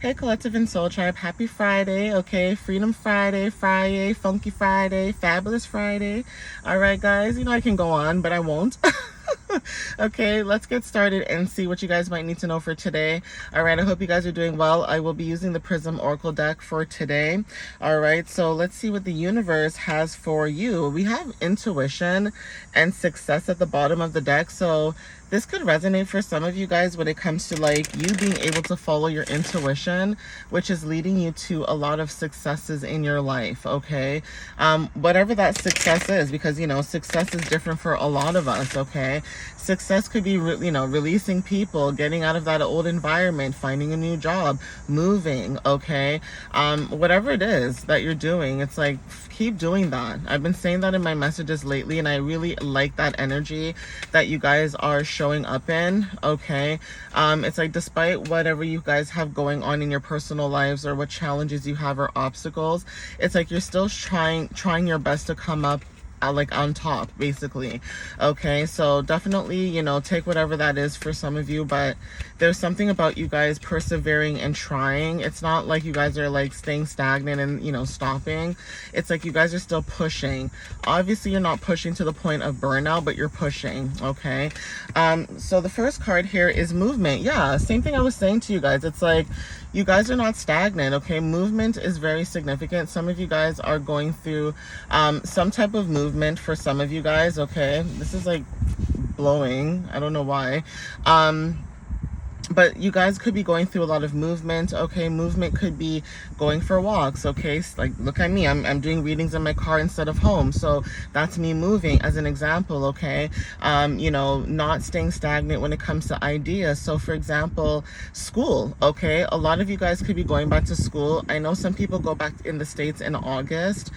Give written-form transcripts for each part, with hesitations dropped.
Hey, Collective and Soul Tribe, happy Friday, okay? Freedom Friday, Friyay, Funky Friday, Fabulous Friday. All right, guys, I can go on, but I won't. Okay, let's get started and see what you guys might need to know for today. All right, I hope you guys are doing well. I will be using the Prism Oracle deck for today. All right, so let's see what the universe has for you. We have intuition and success at the bottom of the deck, so this could resonate for some of you guys when it comes to like you being able to follow your intuition, which is leading you to a lot of successes in your life, okay? Whatever that success is, because success is different for a lot of us, okay? Success could be releasing people, getting out of that old environment, finding a new job, moving, okay? Whatever it is that you're doing, it's like keep doing that. I've been saying that in my messages lately, and I really like that energy that you guys are showing up in, okay? It's like despite whatever you guys have going on in your personal lives or what challenges you have or obstacles, it's like you're still trying your best to come up like on top, basically. Okay, so definitely take whatever that is for some of you, but there's something about you guys persevering and trying. It's not like you guys are like staying stagnant and stopping. It's like you guys are still pushing. Obviously you're not pushing to the point of burnout, but you're pushing, okay? So the first card here is movement. Yeah, same thing I was saying to you guys. It's like you guys are not stagnant, okay? Movement is very significant. Some of you guys are going through some type of movement for some of you guys, okay? This is like blowing. I don't know why. But you guys could be going through a lot of movement, okay? Movement could be going for walks, okay? Like, look at me. I'm doing readings in my car instead of home. So that's me moving as an example, okay? Not staying stagnant when it comes to ideas. So, for example, school, okay? A lot of you guys could be going back to school. I know some people go back in the States in August.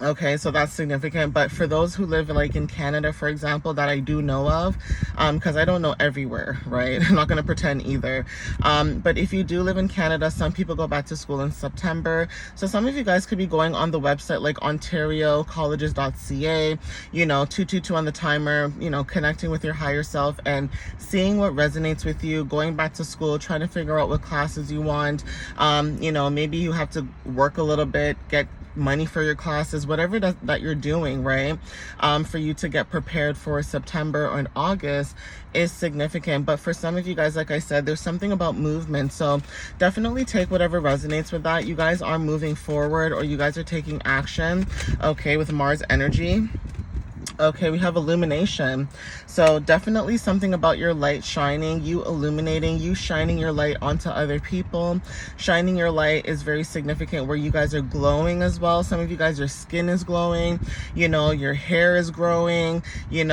Okay, so that's significant. But for those who live like in Canada, for example, that I do know of, because I don't know everywhere, right? I'm not going to pretend either. But if you do live in Canada, some people go back to school in September. So some of you guys could be going on the website like ontariocolleges.ca, 222 on the timer, connecting with your higher self and seeing what resonates with you, going back to school, trying to figure out what classes you want. Maybe you have to work a little bit, get money for your classes, whatever that you're doing, right? For you to get prepared for September or in August is significant. But for some of you guys, like I said, there's something about movement. So definitely take whatever resonates with that. You guys are moving forward or you guys are taking action, okay, with Mars energy. Okay, we have illumination. So definitely something about your light shining, you illuminating, you shining your light onto other people. Shining your light is very significant where you guys are glowing as well. Some of you guys, your skin is glowing, your hair is growing, you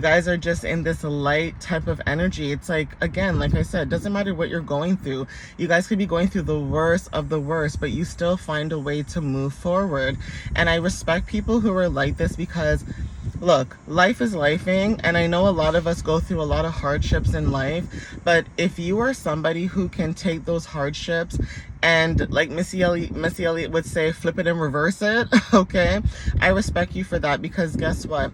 guys are just in this light type of energy. It's like, again, like I said, it doesn't matter what you're going through. You guys could be going through the worst of the worst, but you still find a way to move forward. And I respect people who are like this because look, life is lifing, and I know a lot of us go through a lot of hardships in life, but if you are somebody who can take those hardships and, like Missy Elliott would say, flip it and reverse it, okay? I respect you for that because guess what?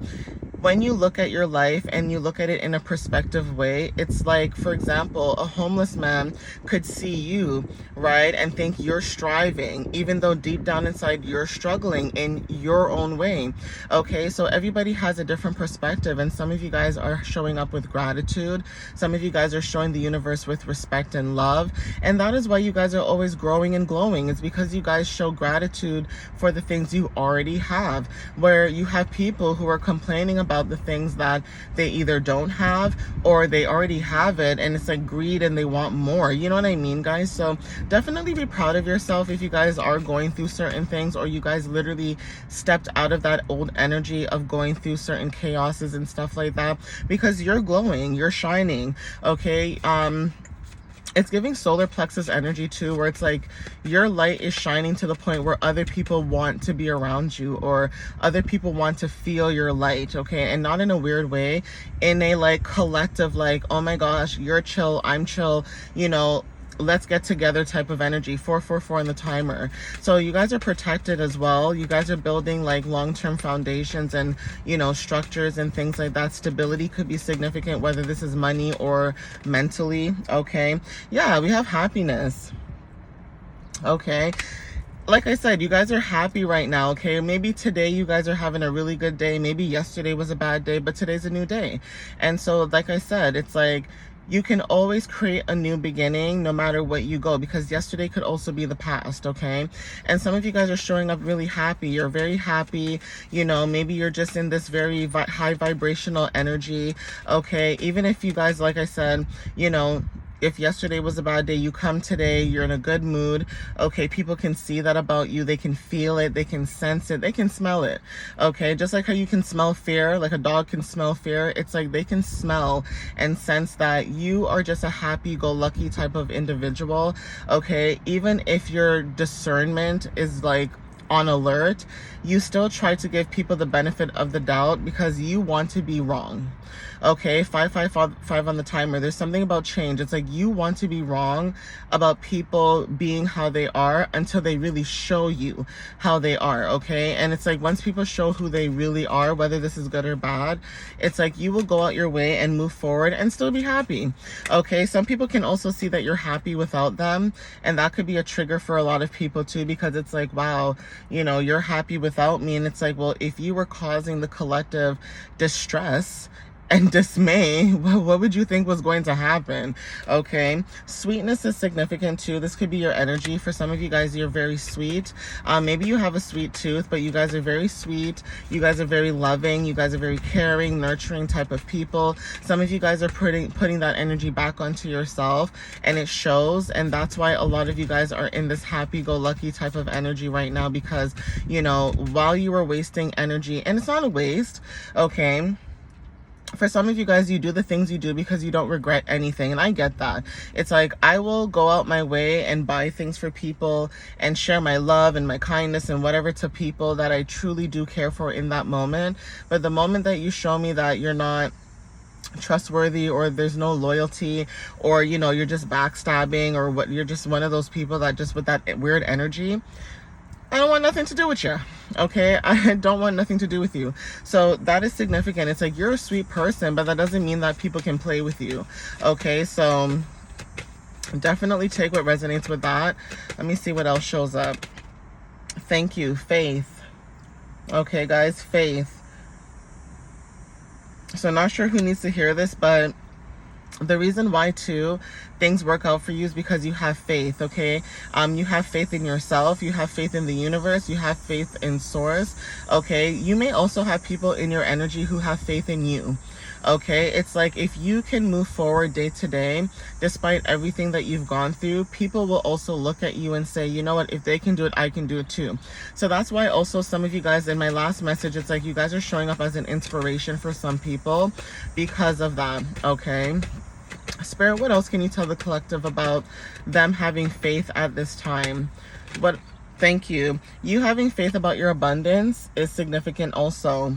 When you look at your life and you look at it in a perspective way, it's like, for example, a homeless man could see you, right, and think you're striving, even though deep down inside you're struggling in your own way. Okay, so everybody has a different perspective, and some of you guys are showing up with gratitude. Some of you guys are showing the universe with respect and love, and that is why you guys are always growing and glowing. It's because you guys show gratitude for the things you already have, where you have people who are complaining about the things that they either don't have or they already have it, and it's like greed and they want more. You know what I mean, guys? So definitely be proud of yourself if you guys are going through certain things or you guys literally stepped out of that old energy of going through certain chaoses and stuff like that, because you're glowing, you're shining, okay? It's giving solar plexus energy too, where it's like your light is shining to the point where other people want to be around you or other people want to feel your light, okay? And not in a weird way, in a like collective, like, oh my gosh, you're chill, I'm chill, let's get together type of energy. 444 on the timer. So you guys are protected as well. You guys are building like long-term foundations and, you know, structures and things like that. Stability could be significant, whether this is money or mentally. Okay. Yeah, we have happiness. Okay. Like I said, you guys are happy right now, okay? Maybe today you guys are having a really good day. Maybe yesterday was a bad day, but today's a new day. And so, like I said, it's like you can always create a new beginning no matter what you go, because yesterday could also be the past, okay? And some of you guys are showing up really happy. You're very happy. You know, maybe you're just in this very high vibrational energy, okay? Even if you guys, like I said, you know, if yesterday was a bad day, you come today, you're in a good mood. Okay, people can see that about you. They can feel it. They can sense it. They can smell it. Okay, just like how you can smell fear, like a dog can smell fear. It's like they can smell and sense that you are just a happy-go-lucky type of individual. Okay, even if your discernment is like on alert, you still try to give people the benefit of the doubt because you want to be wrong. Okay, 555 on the timer. There's something about change. It's like you want to be wrong about people being how they are until they really show you how they are, okay? And it's like once people show who they really are, whether this is good or bad, it's like you will go out your way and move forward and still be happy, okay? Some people can also see that you're happy without them, and that could be a trigger for a lot of people too, because it's like, wow, you know, you're happy without me. And it's like, well, if you were causing the collective distress and dismay, what would you think was going to happen? Okay, sweetness is significant too. This could be your energy. For some of you guys, you're very sweet. Maybe you have a sweet tooth, but you guys are very sweet. You guys are very loving. You guys are very caring, nurturing type of people. Some of you guys are putting that energy back onto yourself, and it shows. And that's why a lot of you guys are in this happy-go-lucky type of energy right now, because, you know, while you were wasting energy, and it's not a waste, okay? For some of you guys, you do the things you do because you don't regret anything. And I get that. It's like, I will go out my way and buy things for people and share my love and my kindness and whatever to people that I truly do care for in that moment. But the moment that you show me that you're not trustworthy, or there's no loyalty, or, you know, you're just backstabbing, or what, you're just one of those people that just with that weird energy, I don't want nothing to do with you, okay? I don't want nothing to do with you. So that is significant. It's like you're a sweet person, but that doesn't mean that people can play with you, okay? So definitely take what resonates with that. Let me see what else shows up. Thank you. Faith. Okay, guys, faith. So not sure who needs to hear this, but the reason why too things work out for you is because you have faith, okay? You have faith in yourself, you have faith in the universe, you have faith in source, okay? You may also have people in your energy who have faith in you, okay? It's like if you can move forward day to day despite everything that you've gone through, people will also look at you and say, you know what, if they can do it, I can do it too. So that's why also some of you guys, in my last message, it's like you guys are showing up as an inspiration for some people because of that, okay? Spirit, what else can you tell the collective about them having faith at this time? What? Thank you. You having faith about your abundance is significant also.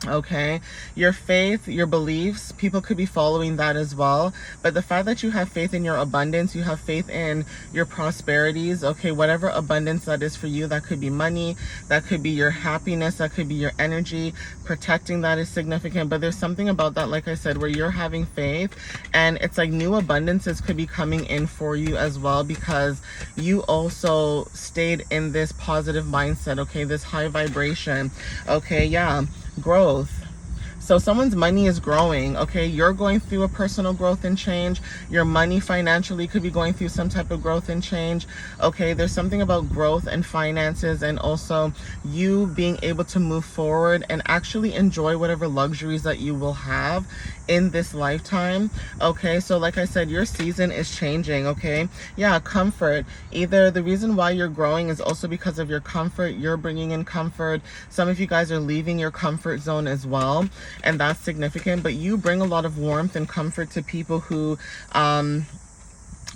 Okay, your faith, your beliefs, people could be following that as well. But the fact that you have faith in your abundance, you have faith in your prosperities, okay, whatever abundance that is for you, that could be money, that could be your happiness, that could be your energy, protecting that is significant. But there's something about that, like I said, where you're having faith, and it's like new abundances could be coming in for you as well, because you also stayed in this positive mindset, okay, this high vibration, okay, yeah. Growth. So someone's money is growing, okay? You're going through a personal growth and change. Your money financially could be going through some type of growth and change, okay? There's something about growth and finances, and also you being able to move forward and actually enjoy whatever luxuries that you will have in this lifetime, okay? So like I said, your season is changing, okay? Yeah, comfort. Either the reason why you're growing is also because of your comfort. You're bringing in comfort. Some of you guys are leaving your comfort zone as well, and that's significant. But you bring a lot of warmth and comfort to people who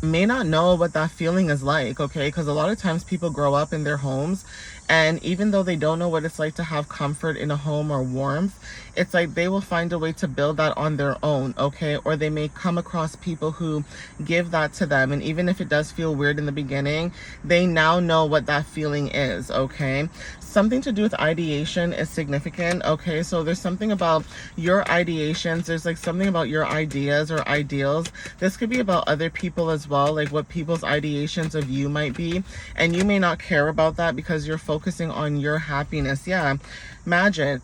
may not know what that feeling is like, okay? Because a lot of times people grow up in their homes, and even though they don't know what it's like to have comfort in a home or warmth, it's like they will find a way to build that on their own, okay? Or they may come across people who give that to them, and even if it does feel weird in the beginning, they now know what that feeling is, okay? Something to do with ideation is significant, okay? So there's something about your ideations, there's like something about your ideas or ideals. This could be about other people as well, like what people's ideations of you might be, and you may not care about that because you're focusing on your happiness. Yeah, magic.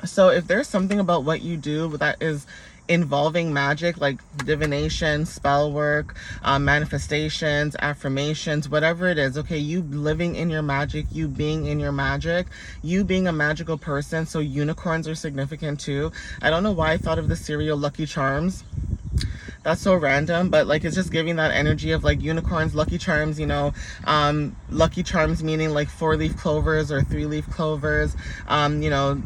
So if there's something about what you do that is involving magic, like divination, spell work, manifestations, affirmations, whatever it is, okay, you living in your magic, you being in your magic, you being a magical person. So unicorns are significant too. I don't know why I thought of the cereal Lucky Charms. That's so random, but like it's just giving that energy of like unicorns, Lucky Charms, you know, Lucky Charms meaning like 4-leaf clovers or 3-leaf clovers, you know,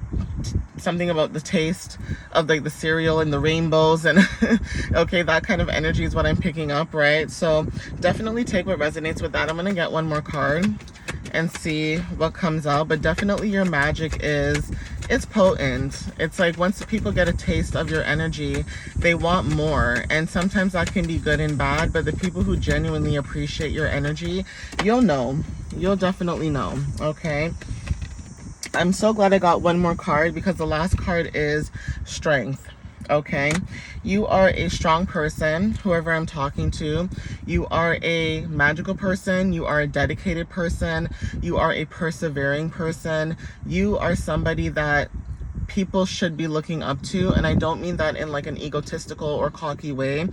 something about the taste of like the cereal and the rainbows and okay, that kind of energy is what I'm picking up, right? So definitely take what resonates with that. I'm gonna get one more card and see what comes out, but definitely your magic is, it's potent. It's like once people get a taste of your energy, they want more, and sometimes that can be good and bad, but the people who genuinely appreciate your energy, you'll know, you'll definitely know, okay? I'm so glad I got one more card because the last card is strength. Okay, you are a strong person, whoever I'm talking to. You are a magical person. You are a dedicated person. You are a persevering person. You are somebody that people should be looking up to. And I don't mean that in like an egotistical or cocky way.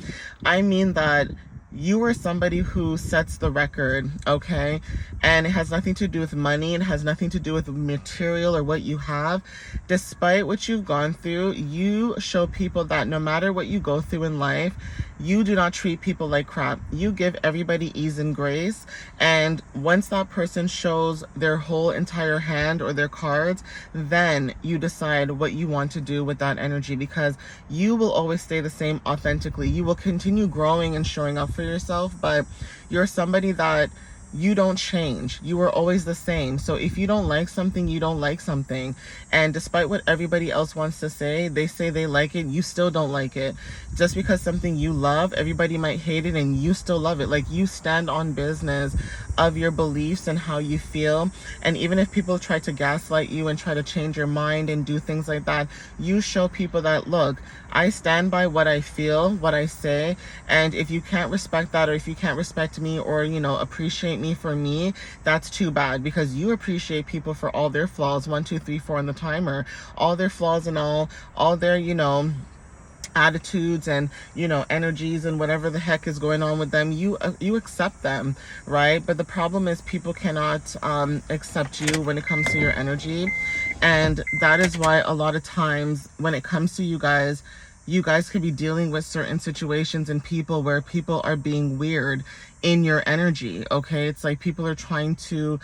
I mean that you are somebody who sets the record, okay? And it has nothing to do with money. It has nothing to do with material or what you have. Despite what you've gone through, you show people that no matter what you go through in life, you do not treat people like crap. You give everybody ease and grace. And once that person shows their whole entire hand or their cards, then you decide what you want to do with that energy, because you will always stay the same authentically. You will continue growing and showing up for yourself, but you're somebody that you don't change. You are always the same. So if you don't like something, you don't like something. And despite what everybody else wants to say, they say they like it, you still don't like it. Just because something you love, everybody might hate it and you still love it. Like, you stand on business of your beliefs and how you feel. And even if people try to gaslight you and try to change your mind and do things like that, you show people that, look, I stand by what I feel, what I say, and if you can't respect that, or if you can't respect me, or, you know, appreciate me for me, that's too bad, because you appreciate people for all their flaws, 1, 2, 3, 4 on the timer, all their flaws and all their, you know, attitudes and, you know, energies and whatever the heck is going on with them, you accept them, right? But the problem is people cannot accept you when it comes to your energy. And that is why a lot of times when it comes to you guys could be dealing with certain situations and people where people are being weird in your energy, okay? It's like people are trying to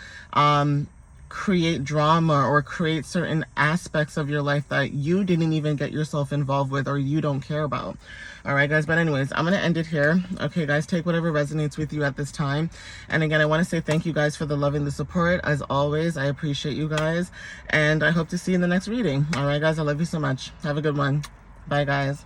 create drama or create certain aspects of your life that you didn't even get yourself involved with or you don't care about. All right, guys. But anyways, I'm going to end it here. Okay, guys, take whatever resonates with you at this time. And again, I want to say thank you guys for the love and the support. As always, I appreciate you guys. And I hope to see you in the next reading. All right, guys, I love you so much. Have a good one. Bye, guys.